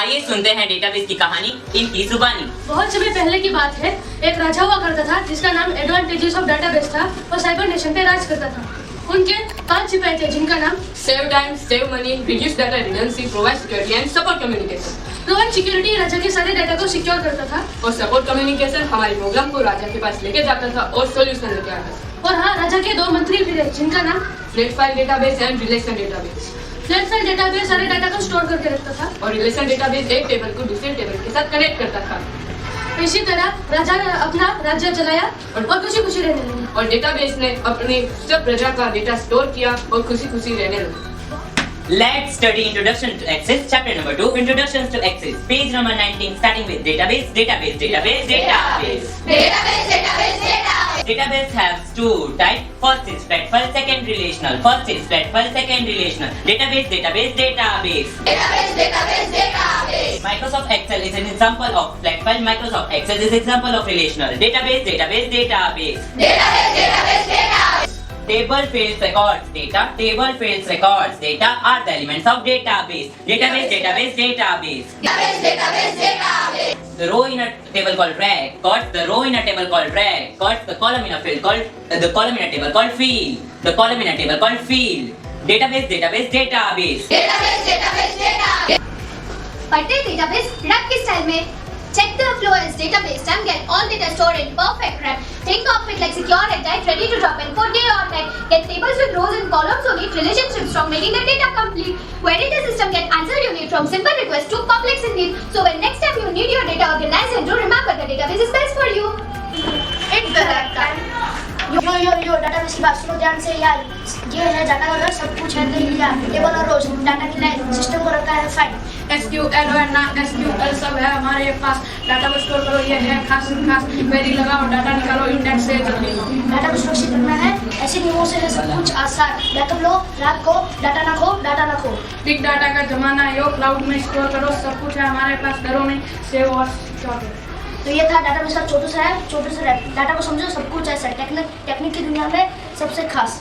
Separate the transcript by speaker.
Speaker 1: आइए सुनते हैं डेटाबेस की कहानी इनकी जुबानी।
Speaker 2: बहुत समय पहले की बात है। एक राजा हुआ करता था जिसका नाम एडवांटेजेस ऑफ डेटाबेस था और साइबर नेशन पे राज करता था। उनके 5 सिपाही थे जिनका नाम
Speaker 3: save time, save money, reduce data redundancy, provide security and support communication.
Speaker 2: Provide security राजा के सारे डाटा को सिक्योर करता था
Speaker 3: और सपोर्ट कम्युनिकेशन हमारे प्रोग्राम को राजा के पास लेके जाता था और सॉल्यूशन लेके आता था।
Speaker 2: और हाँ, राजा के 2 मंत्री भी थे जिनका नाम
Speaker 3: flat file database and relation database.
Speaker 2: Flat file database सारे डाटा को स्टोर करके रखता था
Speaker 3: और रिलेशन डेटाबेस एक टेबल को दूसरे टेबल के साथ कनेक्ट करता था।
Speaker 2: इसी तरह राजा ने अपना राज्य चलाया और खुशी खुशी रहने लगे।
Speaker 3: और डेटाबेस ने अपने सब प्रजा का डेटा स्टोर किया और खुशी खुशी रहने लगे।
Speaker 1: Let's study Introduction to Access, chapter number 2, Introductions to Access, page number 19, starting with database. Database has 2 types. First is flat file, second relational. Database. Microsoft Excel is an example of flat file. Microsoft Excel is an example of relational. Database. Table fields records data are the elements of database. Database. The row in a table called records, the column in a field called the column in a table called field. Database.
Speaker 4: पढ़ते database rap के style में check the flow as database and get all data stored in perfect wrap. Think of it like secure and tight, ready to drop in for day or night. Get tables with rows and columns who need relationships strong, making the data complete. Query the system, get answer you need from simple request to complex indeed. So when next time you need your data organized and do remember the database is best for you. It's the right time.
Speaker 5: Yo database की बात सुनो ध्यान से यार। ये है data का सब कुछ है लिया टेबल और रोज डाटा की लाइन सिस्टम को रखा है फाइल
Speaker 2: SQL और ना SQL सब है हमारे पास। डाटा को स्टोर करो, ये है खास क्वेरी लगाओ, डाटा निकालो इंडेक्स से जल्दी।
Speaker 5: डाटा को सुरक्षित रखना है, ऐसे नियमों से है सब कुछ आसान। बैकअप लो, रात को डाटा ना खो।
Speaker 2: बिग डाटा का जमाना है, क्लाउड में स्टोर करो, सब कुछ है हमारे पास घरों में सेव और सिक्योर।
Speaker 5: तो ये था डाटाबेस का छोटू सा डाटा को समझो सब कुछ ऐसा टेक्निक की दुनिया में सबसे खास।